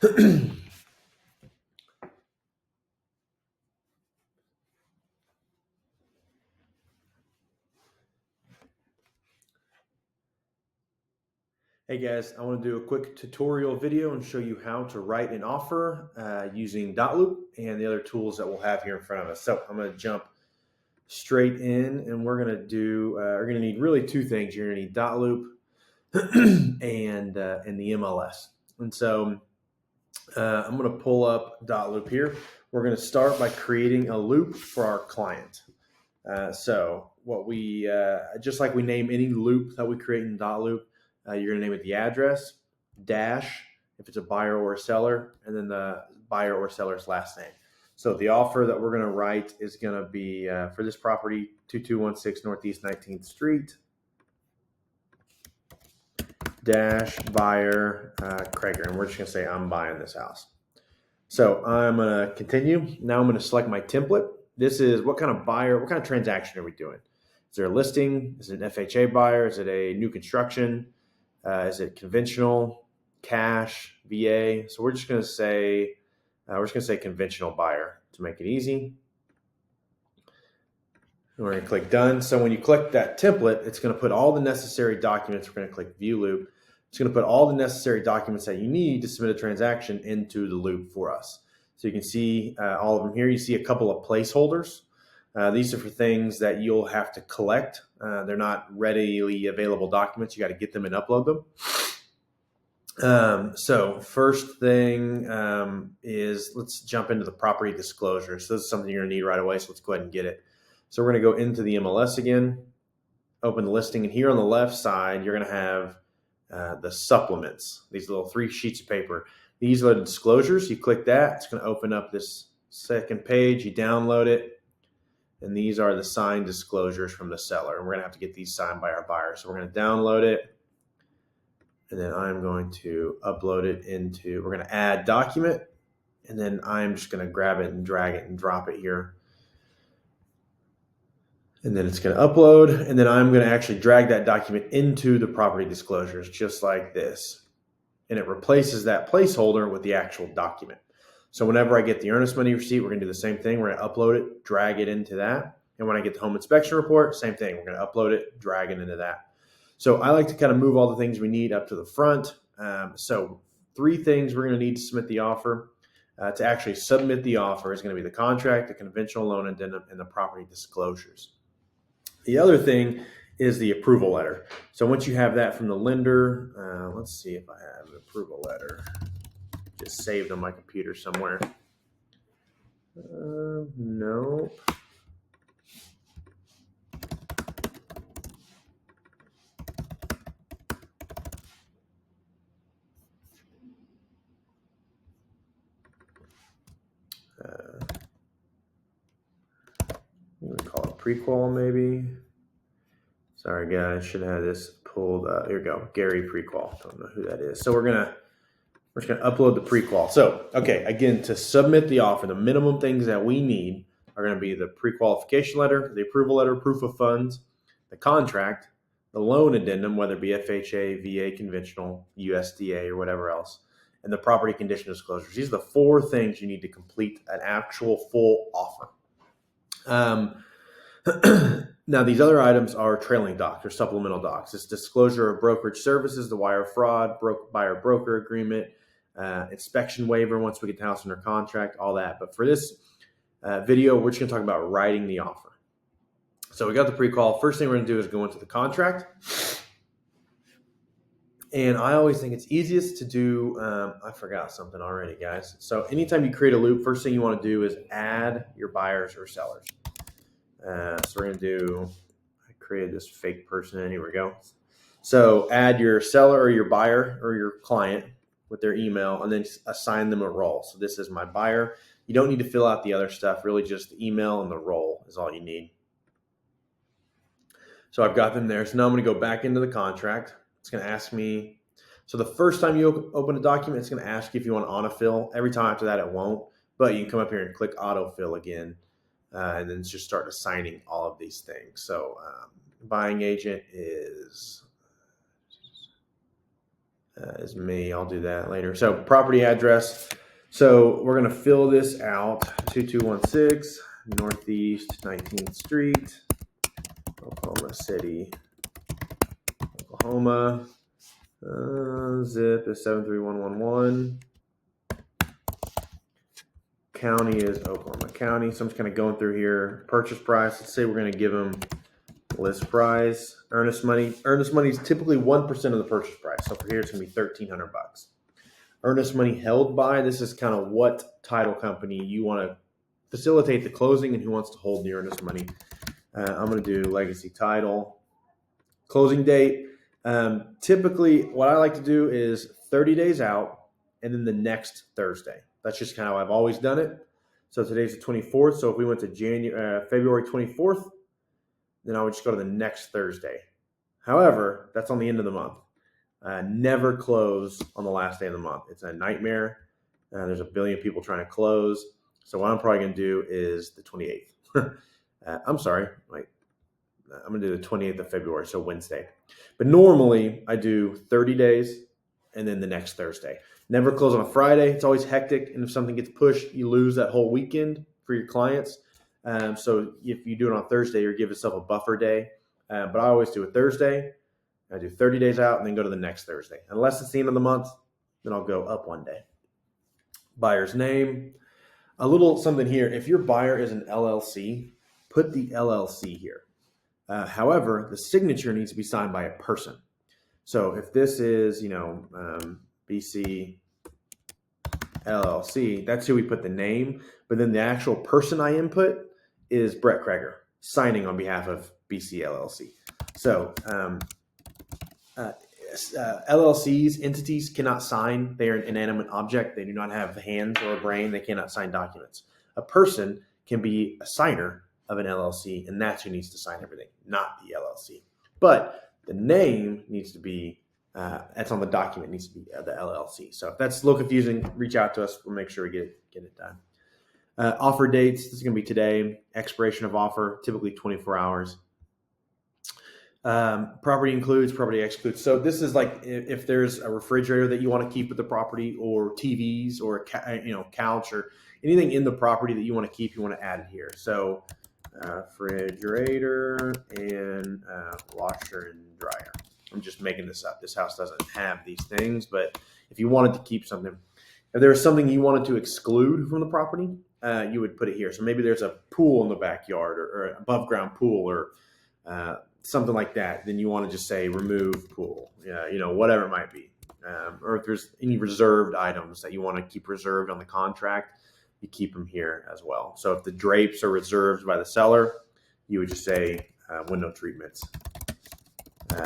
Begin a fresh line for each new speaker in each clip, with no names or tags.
Hey guys, I want to do a quick tutorial video and show you how to write an offer using dotloop and the other tools that we'll have here in front of us. So I'm going to jump straight in, and we're going to need really two things. You're going to need dotloop and the MLS. And so I'm going to pull up dotloop here. We're going to start by creating a loop for our client. So what we just like we name any loop that we create in dotloop. You're going to name it the address, dash, if it's a buyer or a seller, and then the buyer or seller's last name. So the offer that we're going to write is going to be for this property, 2216 Northeast 19th Street, dash buyer Krager. And we're just going to say I'm buying this house. So I'm going to continue. Now I'm going to select my template. This is what kind of buyer, what kind of transaction are we doing? Is there a listing? Is it an FHA buyer? Is it a new construction? Is it conventional, cash, VA? So we're just going to say conventional buyer to make it easy. And we're going to click done. So when you click that template, it's going to put all the necessary documents. We're going to click view loop. It's going to put all the necessary documents that you need to submit a transaction into the loop for us. So you can see all of them here. You see a couple of placeholders. These are for things that you'll have to collect. They're not readily available documents. You got to get them and upload them. So first thing is let's jump into the property disclosure. So this is something you're going to need right away. So let's go ahead and get it. So we're going to go into the MLS again, open the listing. And here on the left side, you're going to have the supplements, these little 3 sheets of paper. These are the disclosures. You click that. It's going to open up this second page. You download it. And these are the signed disclosures from the seller. And we're going to have to get these signed by our buyer. So we're going to download it. And then I'm going to upload it into, we're going to add document. And then I'm just going to grab it and drag it and drop it here. And then it's going to upload. And then I'm going to actually drag that document into the property disclosures just like this. And it replaces that placeholder with the actual document. So whenever I get the earnest money receipt, we're going to do the same thing. We're going to upload it, drag it into that. And when I get the home inspection report, same thing. We're going to upload it, drag it into that. So I like to kind of move all the things we need up to the front. So 3 things we're going to need to submit the offer. To actually submit the offer is going to be the contract, the conventional loan addendum, and the property disclosures. The other thing is the approval letter. So once you have that from the lender, let's see if I have an approval letter. Just saved on my computer somewhere. No. I'm going to call it prequal maybe. Sorry guys, should have this pulled up. Here we go, Gary Prequal. Don't know who that is. So we're just going to upload the prequal. So, okay, again, to submit the offer, the minimum things that we need are going to be the pre-qualification letter, the approval letter, proof of funds, the contract, the loan addendum, whether it be FHA, VA, conventional, USDA, or whatever else, and the property condition disclosures. These are the 4 things you need to complete an actual full offer. Now, these other items are trailing docs or supplemental docs. It's disclosure of brokerage services, the wire fraud, buyer broker agreement, inspection waiver once we get the house under contract, all that. But for this video, we're just going to talk about writing the offer. So we got the pre-qual. First thing we're going to do is go into the contract. And I always think it's easiest to do, I forgot something already, guys. So anytime you create a loop, first thing you want to do is add your buyers or sellers. So we're going to do, I created this fake person in, here we go. So add your seller or your buyer or your client with their email and then assign them a role. So this is my buyer. You don't need to fill out the other stuff, really just the email and the role is all you need. So I've got them there. So now I'm going to go back into the contract. It's going to ask me, so the first time you open a document, it's going to ask you if you want autofill. Every time after that, it won't, but you can come up here and click autofill again. And then just start assigning all of these things. So buying agent is is me. I'll do that later. So property address. So we're going to fill this out. 2216 Northeast 19th Street, Oklahoma City, Oklahoma. Zip is 73111. County is Oklahoma County. So I'm just kind of going through here. Purchase price. Let's say we're going to give them list price. Earnest money. Earnest money is typically 1% of the purchase price. So for here, it's going to be $1,300. Earnest money held by. This is kind of what title company you want to facilitate the closing and who wants to hold the earnest money. I'm going to do Legacy Title. Closing date. Typically, what I like to do is 30 days out and then the next Thursday. That's just kind of how I've always done it. So today's the 24th. So if we went to February 24th, then I would just go to the next Thursday. However, that's on the end of the month. Never close on the last day of the month. It's a nightmare. There's a billion people trying to close. So what I'm probably going to do is the 28th. I'm sorry. Wait. I'm going to do the 28th of February, so Wednesday. But normally I do 30 days and then the next Thursday. Never close on a Friday. It's always hectic. And if something gets pushed, you lose that whole weekend for your clients. So if you do it on Thursday, you give yourself a buffer day. But I always do a Thursday. I do 30 days out and then go to the next Thursday. Unless it's the end of the month, then I'll go up one day. Buyer's name. A little something here. If your buyer is an LLC, put the LLC here. However, the signature needs to be signed by a person. So if this is, BC LLC, that's who we put the name. But then the actual person I input is Brett Kreger, signing on behalf of BC LLC. So LLCs, entities cannot sign. They are an inanimate object. They do not have hands or a brain. They cannot sign documents. A person can be a signer of an LLC, and that's who needs to sign everything, not the LLC. But the name needs to be, that's on the document, needs to be the LLC. So if that's a little confusing, reach out to us. We'll make sure we get it done. Offer dates, this is going to be today. Expiration of offer, typically 24 hours. Property includes, property excludes. So this is like if there's a refrigerator that you want to keep with the property, or TVs, or a couch, or anything in the property that you want to keep, you want to add it here. So refrigerator and washer and dryer. I'm just making this up. This house doesn't have these things, but if you wanted to keep something, if there was something you wanted to exclude from the property, you would put it here. So maybe there's a pool in the backyard, or an above ground pool, or something like that. Then you want to just say remove pool, whatever it might be. Or if there's any reserved items that you want to keep reserved on the contract, you keep them here as well. So if the drapes are reserved by the seller, you would just say window treatments,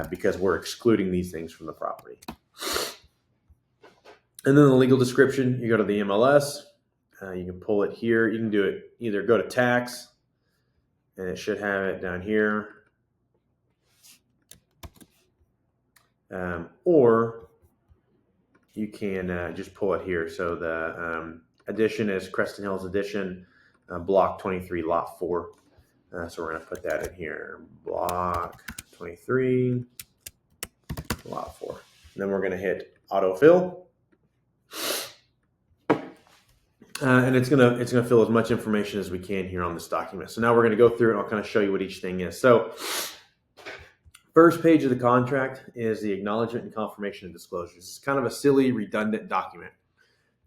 because we're excluding these things from the property. And then the legal description, you go to the MLS, you can pull it here. You can do it, either go to tax, and it should have it down here, or you can just pull it here. So the addition is Creston Hills Addition, block 23, lot 4. So we're going to put that in here, block 23, lot 4. And then we're going to hit autofill. And it's gonna fill as much information as we can here on this document. So now we're going to go through and I'll kind of show you what each thing is. So first page of the contract is the acknowledgement and confirmation of disclosures. It's kind of a silly, redundant document.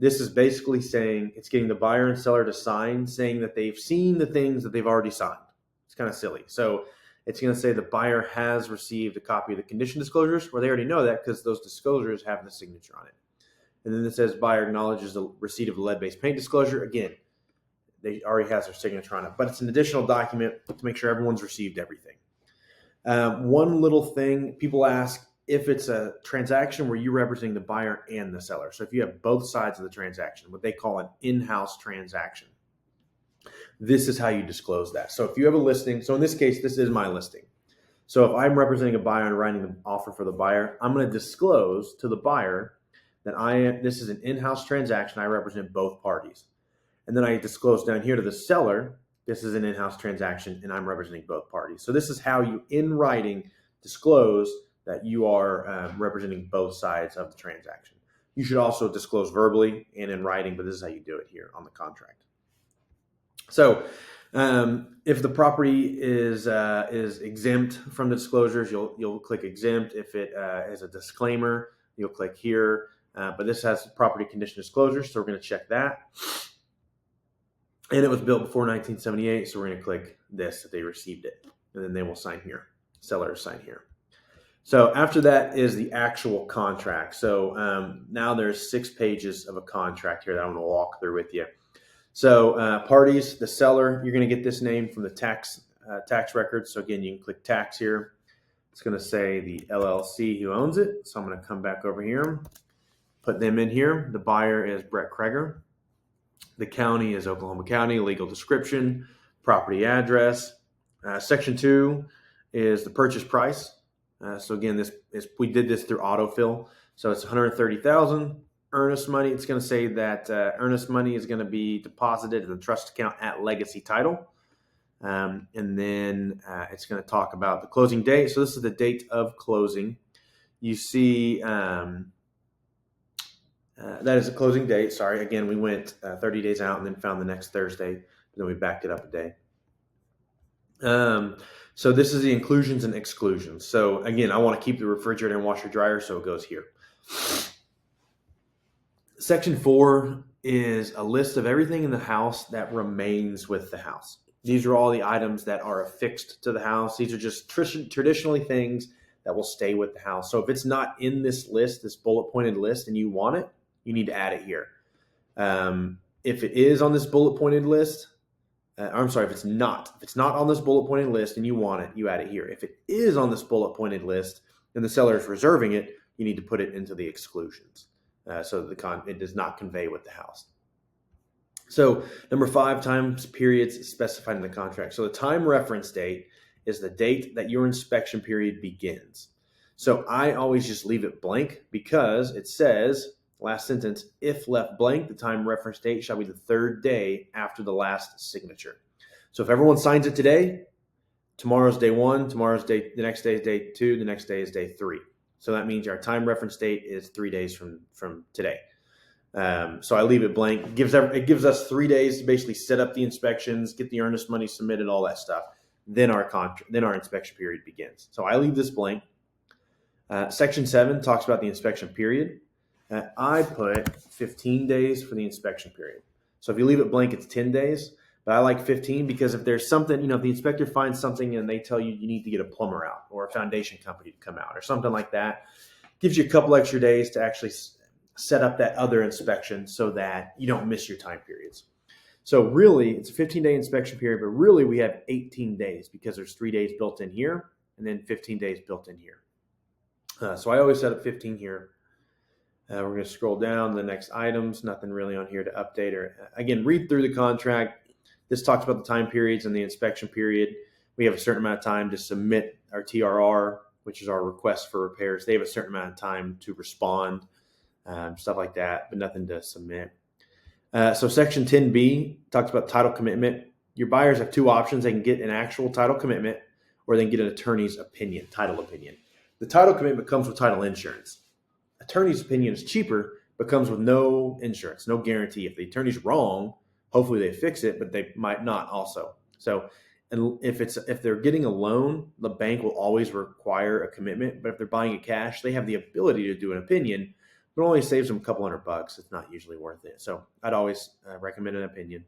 This is basically saying, it's getting the buyer and seller to sign, saying that they've seen the things that they've already signed. It's kind of silly. So it's going to say the buyer has received a copy of the condition disclosures, where they already know that because those disclosures have the signature on it. And then it says buyer acknowledges the receipt of the lead-based paint disclosure. Again, they already has their signature on it, but it's an additional document to make sure everyone's received everything. One little thing people ask, if it's a transaction where you're representing the buyer and the seller. So if you have both sides of the transaction, what they call an in-house transaction, this is how you disclose that. So if you have a listing, so in this case, this is my listing. So if I'm representing a buyer and writing the offer for the buyer, I'm going to disclose to the buyer that this is an in-house transaction. I represent both parties. And then I disclose down here to the seller, this is an in-house transaction and I'm representing both parties. So this is how you, in writing, disclose that you are representing both sides of the transaction. You should also disclose verbally and in writing, but this is how you do it here on the contract. So if the property is exempt from the disclosures, you'll click exempt. If it is a disclaimer, you'll click here. But this has property condition disclosures, so we're going to check that. And it was built before 1978, so we're going to click this that they received it, and then they will sign here. Sellers sign here. So after that is the actual contract. So now there's 6 pages of a contract here that I'm going to walk through with you. So parties, the seller, you're going to get this name from the tax records. So again, you can click tax here. It's going to say the LLC who owns it. So I'm going to come back over here, put them in here. The buyer is Brett Kreger. The county is Oklahoma County. Legal description, property address. Section 2 is the purchase price. So again, we did this through autofill. So it's $130,000. Earnest money, it's going to say that earnest money is going to be deposited in the trust account at Legacy Title. And then it's going to talk about the closing date. So this is the date of closing. You see that is the closing date. Sorry, again, we went 30 days out and then found the next Thursday. Then we backed it up a day. So this is the inclusions and exclusions. So again, I want to keep the refrigerator and washer dryer, so it goes here. Section 4 is a list of everything in the house that remains with the house. These are all the items that are affixed to the house. These are just traditionally things that will stay with the house. So if it's not in this list, this bullet pointed list, and you want it, you need to add it here. If it is on this bullet pointed list, if it's not on this bullet pointed list and you want it, you add it here. If it is on this bullet pointed list and the seller is reserving it, you need to put it into the exclusions. So it does not convey with the house. So number 5, time periods specified in the contract. So the time reference date is the date that your inspection period begins. So I always just leave it blank because it says, last sentence, if left blank, the time reference date shall be the 3rd day after the last signature. So if everyone signs it today, tomorrow's day 1, the next day is day 2, the next day is day 3. So that means our time reference date is 3 days from today. So I leave it blank. It gives us 3 days to basically set up the inspections, get the earnest money submitted, all that stuff. Then our inspection period begins. So I leave this blank. Section 7 talks about the inspection period. I put 15 days for the inspection period. So if you leave it blank, it's 10 days. But I like 15 because if there's something, if the inspector finds something and they tell you need to get a plumber out or a foundation company to come out or something like that, gives you a couple extra days to actually set up that other inspection so that you don't miss your time periods. So really, it's a 15-day inspection period, but really we have 18 days because there's 3 days built in here and then 15 days built in here. So I always set up 15 here. We're going to scroll down the next items. Nothing really on here to update or again, read through the contract. This talks about the time periods and the inspection period. We have a certain amount of time to submit our TRR, which is our request for repairs. They have a certain amount of time to respond, stuff like that, but nothing to submit. So Section 10B talks about title commitment. Your buyers have 2 options. They can get an actual title commitment or they can get an attorney's opinion, title opinion. The title commitment comes with title insurance. Attorney's opinion is cheaper, but comes with no insurance, no guarantee. If the attorney's wrong, hopefully they fix it, but they might not also. So and if they're getting a loan, the bank will always require a commitment. But if they're buying it cash, they have the ability to do an opinion, but it only saves them a couple $100. It's not usually worth it. So I'd always recommend an opinion.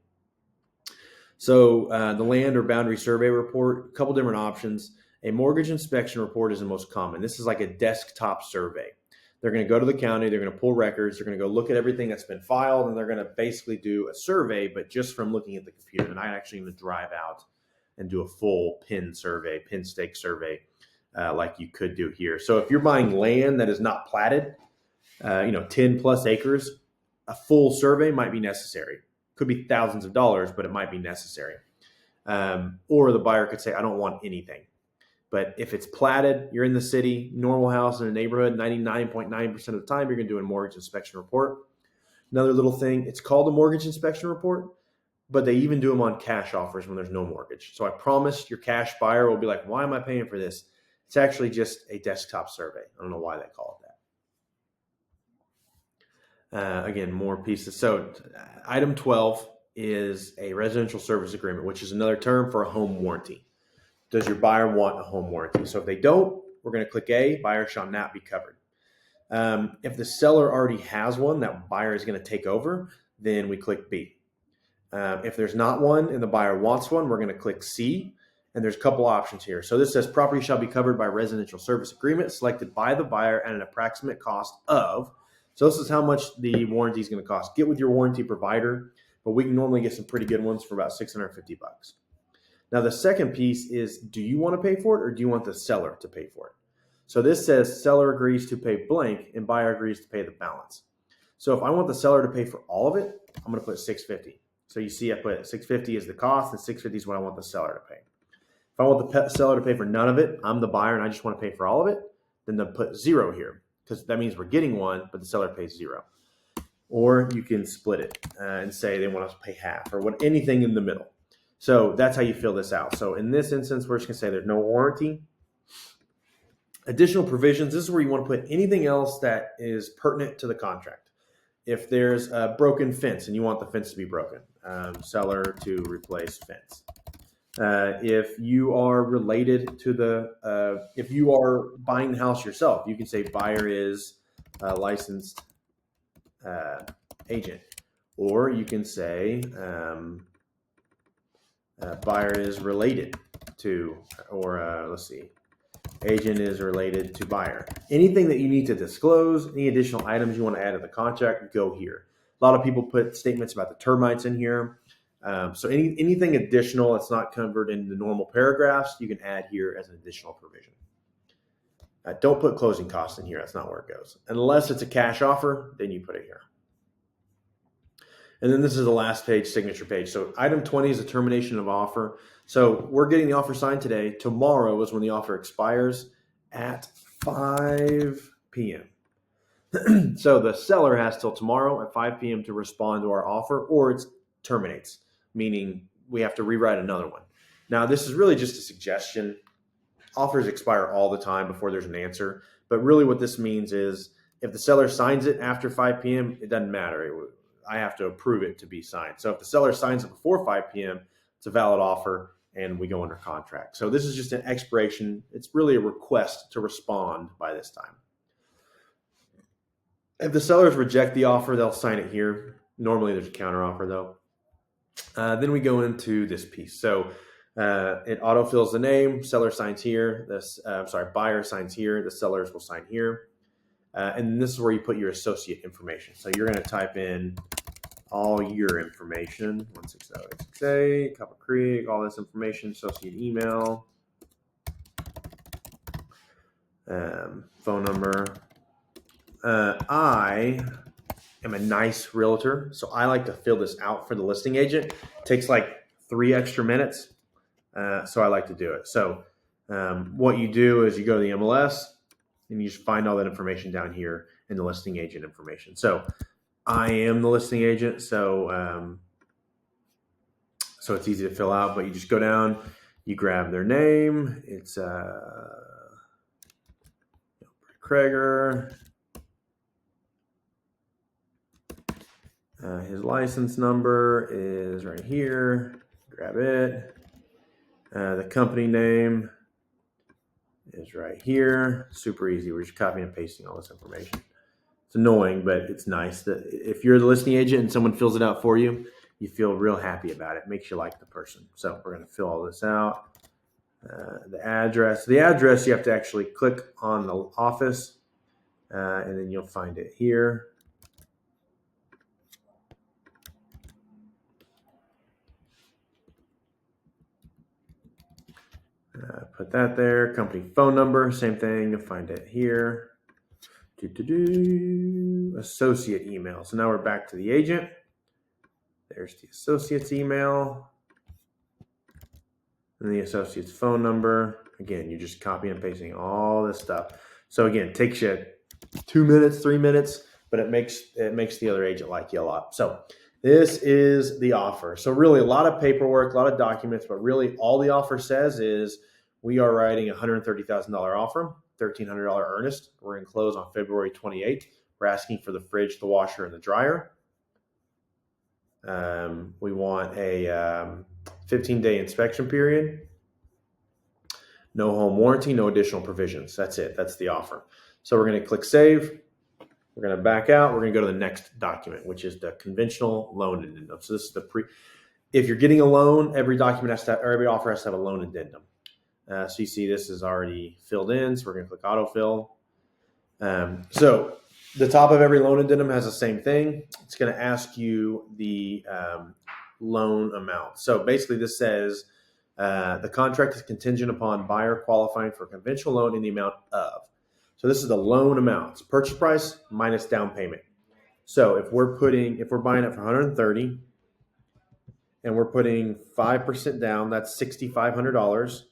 So the land or boundary survey report, a couple different options. A mortgage inspection report is the most common. This is like a desktop survey. They're going to go to the county, they're going to pull records, they're going to go look at everything that's been filed, and they're going to basically do a survey, but just from looking at the computer. They're not actually going to drive out and do a full pin stake survey like you could do here. So if you're buying land that is not platted, 10 plus acres, a full survey might be necessary. Could be thousands of dollars, but it might be necessary. Or the buyer could say, I don't want anything. But if it's platted, you're in the city, normal house in a neighborhood, 99.9% of the time, you're going to do a mortgage inspection report. Another little thing, it's called a mortgage inspection report, but they even do them on cash offers when there's no mortgage. So I promise your cash buyer will be like, why am I paying for this? It's actually just a desktop survey. I don't know why they call it that. Again, more pieces. So item 12 is a residential service agreement, which is another term for a home warranty. Does your buyer want a home warranty? So if they don't, we're going to click A, buyer shall not be covered. If the seller already has one that buyer is going to take over, then we click B. If there's not one and the buyer wants one, we're going to click C. And there's a couple options here. So this says property shall be covered by residential service agreement selected by the buyer at an approximate cost of. So this is how much the warranty is going to cost. Get with your warranty provider, but we can normally get some pretty good ones for about $650. Now the second piece is, do you want to pay for it or do you want the seller to pay for it? So this says seller agrees to pay blank and buyer agrees to pay the balance. So if I want the seller to pay for all of it, I'm going to put $650. So you see I put $650 is the cost and $650 is what I want the seller to pay. If I want the seller to pay for none of it, I'm the buyer and I just want to pay for all of it, then they'll put 0 here because that means we're getting one, but the seller pays 0. Or you can split it and say they want us to pay half or anything in the middle. So that's how you fill this out. So in this instance, we're just going to say there's no warranty. Additional provisions, this is where you want to put anything else that is pertinent to the contract. If there's a broken fence and you want the fence to be broken, seller to replace fence. If you are related to if you are buying the house yourself, you can say buyer is a licensed agent, or you can say buyer is related to, or let's see, agent is related to buyer. Anything that you need to disclose, any additional items you want to add to the contract, go here. A lot of people put statements about the termites in here. So anything additional that's not covered in the normal paragraphs, you can add here as an additional provision. Don't put closing costs in here. That's not where it goes. Unless it's a cash offer, then you put it here. And then this is the last page, signature page. So item 20 is a termination of offer. So we're getting the offer signed today. Tomorrow is when the offer expires at 5 p.m. So the seller has till tomorrow at 5 p.m. to respond to our offer, or it terminates, meaning we have to rewrite another one. Now, this is really just a suggestion. Offers expire all the time before there's an answer. But really what this means is if the seller signs it after 5 p.m., it doesn't matter. I have to approve it to be signed. So if the seller signs it before 5 p.m., it's a valid offer and we go under contract. So this is just an expiration. It's really a request to respond by this time. If the sellers reject the offer, they'll sign it here. Normally there's a counter offer though. Then we go into this piece. So it autofills the name, seller signs here. Buyer signs here. The sellers will sign here. And this is where you put your associate information. So you're going to type in all your information, 160-868, Copper Creek, all this information, associate email, phone number. I am a nice realtor, so I like to fill this out for the listing agent. It takes like 3 extra minutes, so I like to do it. So what you do is you go to the MLS, and you just find all that information down here in the listing agent information. So I am the listing agent, so it's easy to fill out, but you just go down, you grab their name. It's Krager. His license number is right here. Grab it. The company name is right here. Super easy. We're just copying and pasting all this information. It's annoying, but it's nice that if you're the listing agent and someone fills it out for you, you feel real happy about it. It makes you like the person. So we're going to fill all this out. The address. The address, you have to actually click on the office, and then you'll find it here. Put that there. Company phone number, same thing. You'll find it here. Associate email. So now we're back to the agent. There's the associate's email. And the associate's phone number. Again, you're just copying and pasting all this stuff. So again, it takes you 2 minutes, 3 minutes, but it makes the other agent like you a lot. So this is the offer. So really a lot of paperwork, a lot of documents, but really all the offer says is we are writing a $130,000 offer, $1,300 earnest. We're going to close on February 28th. We're asking for the fridge, the washer, and the dryer. We want a 15-day inspection period. No home warranty, no additional provisions. That's it. That's the offer. So we're going to click save. We're going to back out. We're going to go to the next document, which is the conventional loan addendum. So this is the if you're getting a loan, every document has to or every offer has to have a loan addendum. So you see this is already filled in. So we're going to click autofill. So the top of every loan addendum has the same thing. It's going to ask you the loan amount. So basically this says the contract is contingent upon buyer qualifying for a conventional loan in the amount of. So this is the loan amount. It's purchase price minus down payment. So if we're buying it for 130 and we're putting 5% down, that's $6,500.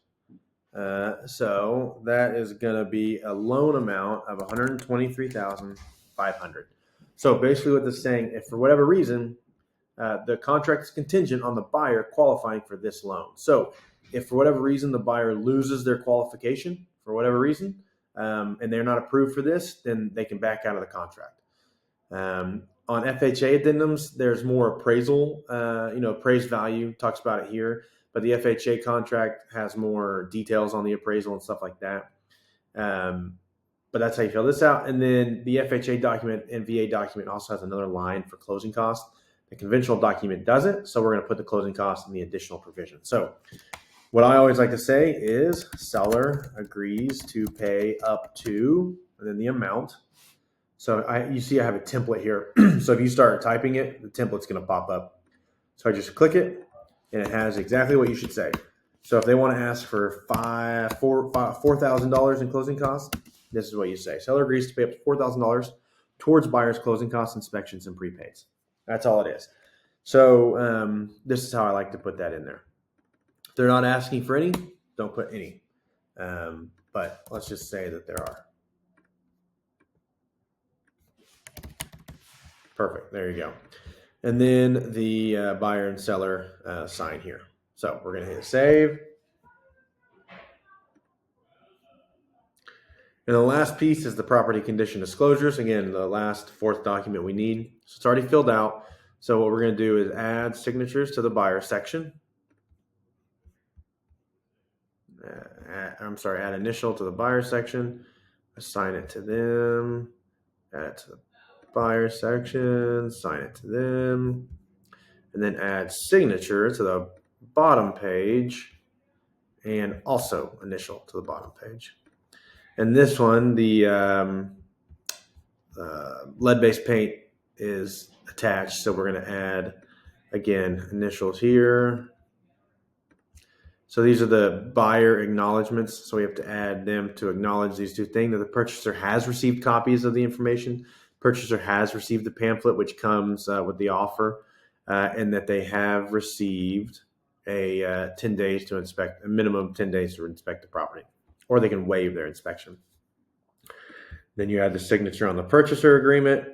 So that is going to be a loan amount of $123,500. So basically what this is saying, if for whatever reason, the contract is contingent on the buyer qualifying for this loan. So if for whatever reason the buyer loses their qualification for whatever reason, and they're not approved for this, then they can back out of the contract. On FHA addendums, there's more appraisal, appraised value, talks about it here, but the FHA contract has more details on the appraisal and stuff like that. But that's how you fill this out. And then the FHA document and VA document also has another line for closing costs. The conventional document doesn't, so we're going to put the closing costs in the additional provision. So what I always like to say is seller agrees to pay up to, and then the amount. So you see I have a template here. So if you start typing it, the template's going to pop up. So I just click it, and it has exactly what you should say. So if they want to ask for $4,000 in closing costs, this is what you say. Seller agrees to pay up to $4,000 towards buyer's closing costs, inspections, and prepaids. That's all it is. So this is how I like to put that in there. If they're not asking for any, don't put any. But let's just say that there are. Perfect. There you go. And then the buyer and seller sign here. So we're going to hit save. And the last piece is the property condition disclosures. Again, the last fourth document we need. So it's already filled out. So what we're going to do is add signatures to the buyer section. Add initial to the buyer section. Assign it to them. Add it to the buyer section. Sign it to them. And then add signature to the bottom page. And also initial to the bottom page. And this one, the lead-based paint is attached. So we're going to add, again, initials here. So these are the buyer acknowledgments. So we have to add them to acknowledge these two things, that the purchaser has received copies of the information. Purchaser has received the pamphlet, which comes with the offer, and that they have received a 10 days to inspect, a minimum 10 days to inspect the property, or they can waive their inspection. Then you add the signature on the purchaser agreement,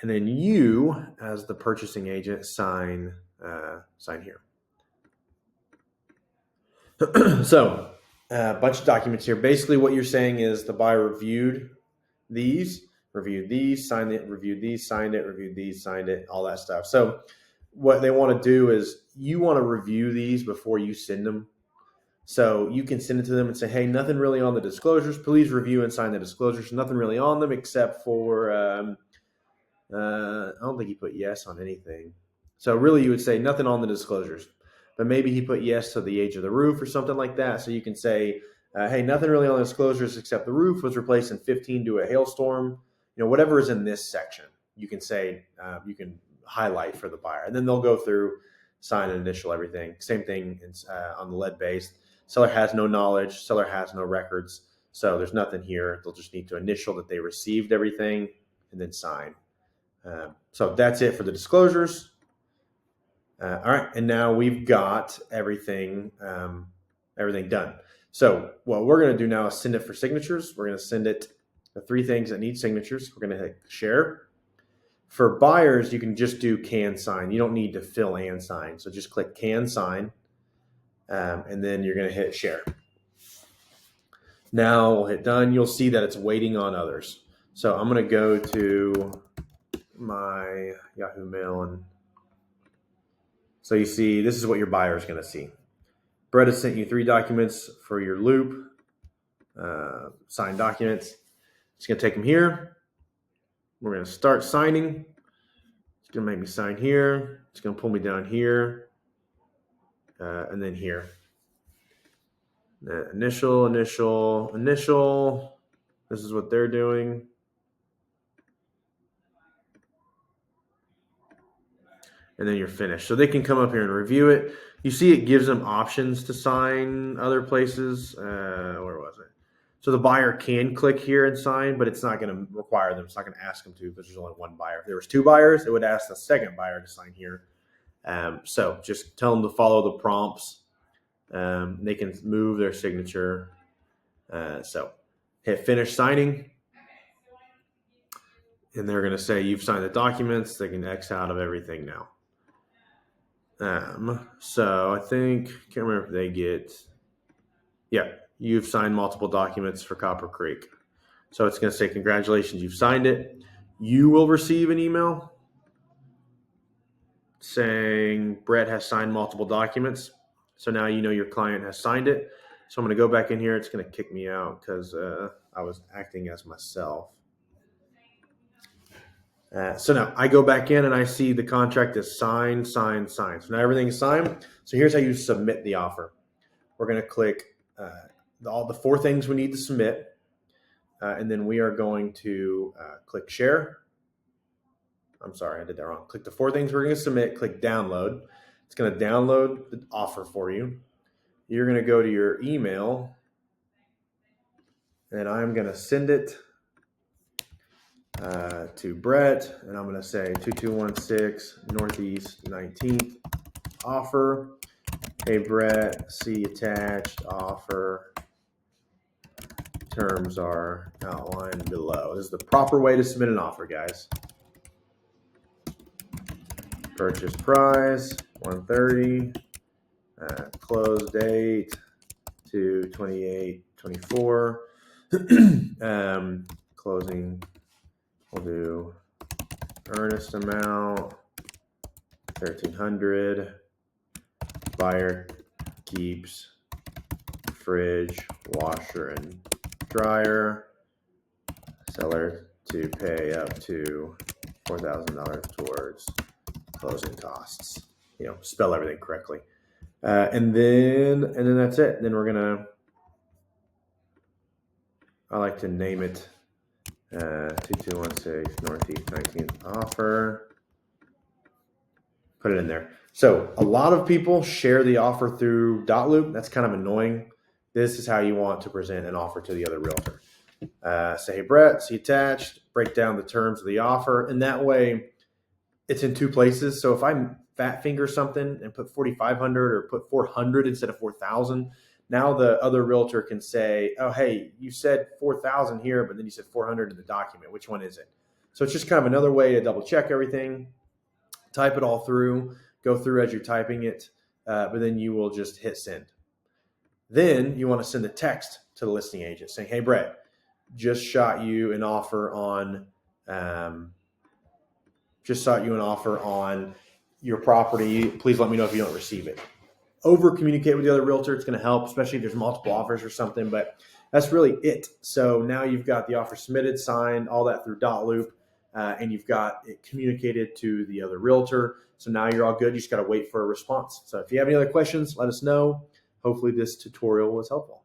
and then you, as the purchasing agent, sign here. So a bunch of documents here. Basically what you're saying is the buyer reviewed these, signed it, reviewed these, signed it, reviewed these, signed it, all that stuff. So what they want to do is you want to review these before you send them. So you can send it to them and say, hey, nothing really on the disclosures. Please review and sign the disclosures. Nothing really on them except for, I don't think he put yes on anything. So really you would say nothing on the disclosures. But maybe he put yes to the age of the roof or something like that. So you can say, hey, nothing really on the disclosures except the roof was replaced in 2015 due to a hailstorm. Whatever is in this section, you can say, you can highlight for the buyer. And then they'll go through, sign and initial everything. Same thing on the lead-based. Seller has no knowledge. Seller has no records. So there's nothing here. They'll just need to initial that they received everything and then sign. So that's it for the disclosures. All right, and now we've got everything done. So what we're going to do now is send it for signatures. We're going to send it the three things that need signatures. We're going to hit share. For buyers, you can just do can sign. You don't need to fill and sign. So just click can sign, and then you're going to hit share. Now we'll hit done. You'll see that it's waiting on others. So I'm going to go to my Yahoo Mail. And so you see, this is what your buyer is going to see. Brett has sent you 3 documents for your loop, signed documents. It's going to take them here. We're going to start signing. It's going to make me sign here. It's going to pull me down here, and then here. Initial. This is what they're doing. And then you're finished. So they can come up here and review it. You see it gives them options to sign other places. Where was it? So the buyer can click here and sign, but it's not going to require them. It's not going to ask them to because there's only one buyer. If there was 2 buyers, it would ask the second buyer to sign here. So just tell them to follow the prompts. They can move their signature. So hit finish signing. And they're going to say you've signed the documents. They can X out of everything now. So I think, can't remember if they get, you've signed multiple documents for Copper Creek. So it's going to say, congratulations, you've signed it. You will receive an email saying Brett has signed multiple documents. So now you know your client has signed it. So I'm going to go back in here. It's going to kick me out because I was acting as myself. So now I go back in and I see the contract is signed. So now everything is signed. So here's how you submit the offer. We're going to click all the 4 things we need to submit. And then we are going to click share. I'm sorry, I did that wrong. Click the 4 things we're going to submit. Click download. It's going to download the offer for you. You're going to go to your email. And I'm going to send it to Brett, and I'm going to say 2216 Northeast 19th offer. Hey Brett, see attached offer. Terms are outlined below. This is the proper way to submit an offer, guys. Purchase price $130. Close date to 28/24. Closing. We'll do earnest amount $1,300. Buyer keeps fridge, washer, and dryer. Seller to pay up to $4,000 towards closing costs. Spell everything correctly, and then that's it. Then we're gonna. I like to name it. 2216 Northeast 19th offer. Put it in there. So a lot of people share the offer through dotloop. That's kind of annoying. This is how you want to present an offer to the other realtor. Say, hey, Brett, see attached, break down the terms of the offer. And that way it's in 2 places. So if I fat finger something and put 4,500 or put 400 instead of 4,000, now the other realtor can say, oh, hey, you said 4,000 here, but then you said 400 in the document. Which one is it? So it's just kind of another way to double check everything, type it all through, go through as you're typing it, but then you will just hit send. Then you want to send a text to the listing agent saying, hey, Brett, just shot you an offer on your property. Please let me know if you don't receive it. Over communicate with the other realtor. It's going to help, especially if there's multiple offers or something, but that's really it. So now you've got the offer submitted, signed, all that through dotloop, and you've got it communicated to the other realtor. So now you're all good. You just got to wait for a response. So if you have any other questions, let us know. Hopefully this tutorial was helpful.